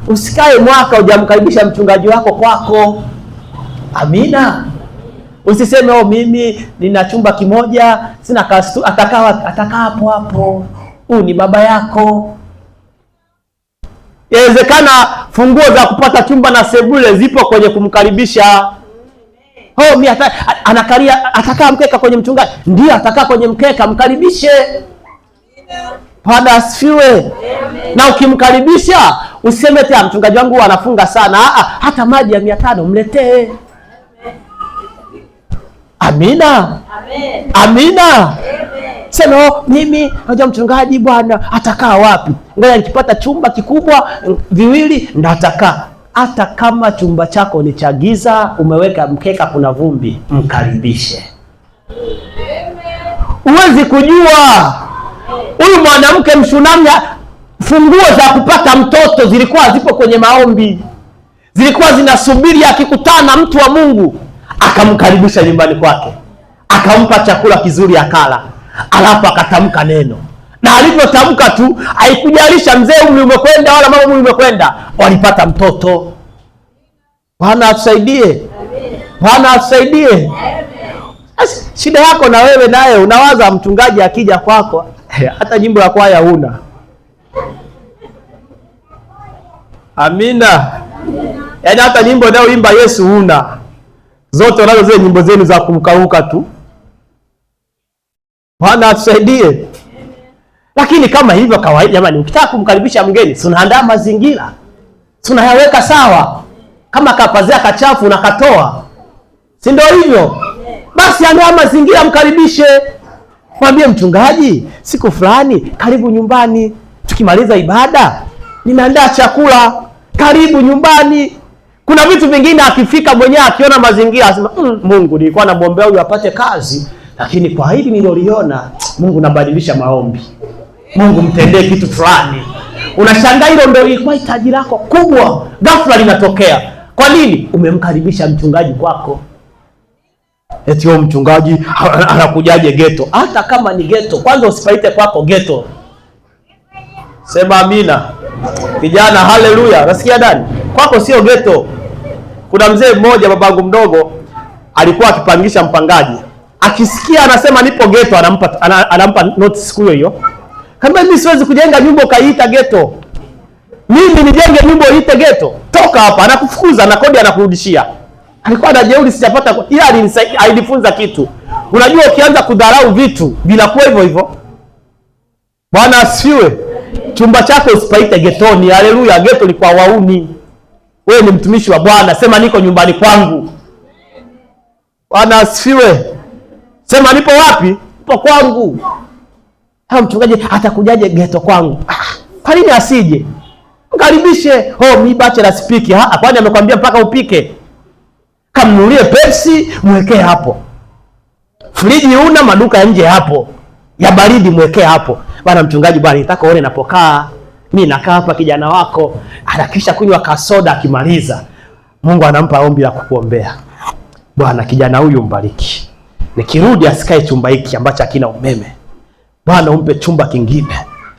Usikae mwaka hujamkaribisha mchungaji wako kwako. Amina. Usiseme oh, mimi nina chumba kimoja, sina kastu, atakaa hapo hapo. Huyu ni baba yako. Inawezekana funguo za kupata chumba na sebule zipo kwenye kumkaribisha. Oh, mimi atakaa mkeka kwenye mchungaji. Ndio, atakaa kwenye mkeka, mkaribishe. Bwana asifiwe. Na ukimkaribisha usiseme eti mchungaji wangu anafunga sana. Hata maji ya 500 mletee. Amina. Amen. Amina. Amen. Sema mimi hoja mchungaji bwana atakaa wapi? Ngoja nikipata chumba kikubwa 2 ndo atakaa. Hata kama chumba chako ni cha giza, umeweka mkeka kuna vumbi, mkaribishe. Huwezi kujua huyu mwanamke Mshunami funguo za kupata mtoto zilikuwa zipo kwenye maombi. Zilikuwa zinasubiri akikutana na mtu wa Mungu, akamkaribisha nyumbani kwake. Akampa chakula kizuri akala. Alafu akatamka neno. Na alipotamka tu, haikujalisha mzee umri umekwenda wala mama umri umekwenda, walipata mtoto. Bwana atusaidie. Bwana atusaidie. Shida yako na wewe naye unawaza mchungaji akija kwako, hata jimbo la kwaya huna. Amina. Yaani hata nyimbo nayoimba Yesu huna. Zote unazo zile nyimbo zenu za kumkauka tu. Bwana atusaidie. Lakini kama hivyo kawaida jamani, ukitaka kumkaribisha mgeni, unaandaa mazingira. Tunayaweka sawa. Kama kapazia kachafu unakatoa. Si ndio hivyo? Basi andaa mazingira mkaribishe. Mwambie mchungaji, siku fulani karibu nyumbani. Tukimaliza ibada, nimeandaa chakula. Karibu nyumbani. Kuna vitu vingine akifika mwenyewe akiona mazingira asema, Mungu nilikuwa namwombea huyu apate kazi, lakini kwa hili niloliona, Mungu nabadilisha maombi. Mungu mtendee kitu fulani. Unashangaa hilo ndio ilikuwa hitaji lako kubwa, ghafla linatokea. Kwa nini? Umemkaribisha mchungaji kwako. Eti huyo mchungaji anakujaje ghetto? Hata kama ni ghetto, kwanza usipaite kwako ghetto. Sema amina. Kijana, haleluya. Nasikia ndani kwako sio ghetto. Kuna mzee mmoja babangu mdogo alikuwa akipangisha mpangaji. Akisikia anasema nipo ghetto, anampa notice siku hiyo. Kama mimi siwezi kujenga nyumba ukaiita ghetto. Mimi nijenge nyumba iite ghetto. Toka hapa, anakufukuza na kodi anakurudishia. Alikuwa anajeuri sijapata, ila alinifunza kitu. Unajua ukianza kudharau vitu vinakuwa hivyo hivyo. Bwana asifiwe. Chumba chako usipaite getoni. Haleluya. Ghetto ni kwa wauni. Wewe ni mtumishi wa Bwana, sema niko nyumbani kwangu. Bwana asifiwe. Sema nipo wapi? Nipo kwangu. Hao mchungaji atakujaje ghetto kwangu? Kwa nini asije? Mkaribishe. Mi bachelor sipiki. Kwani amekwambia mpaka upike? Kamnulie Pepsi, mwekee hapo. Friji una, maduka nje hapo. Ya baridi mwekee hapo. Bwana mchungaji, bwana nitaka uone napokaa. Mimi nakaa hapa kijana wako. Anakisha kunywa kasoda akimaliza. Mungu anampa ombi la kukuombea. Bwana kijana huyu mbariki. Nikirudi asikae chumba hiki ambacho hakina umeme. Bwana umpe chumba kingine.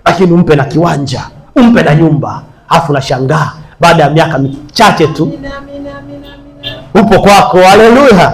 Lakini umpe na kiwanja. Umpe na nyumba. Alafu nashangaa baada ya miaka michache tu upo kwako. Haleluya.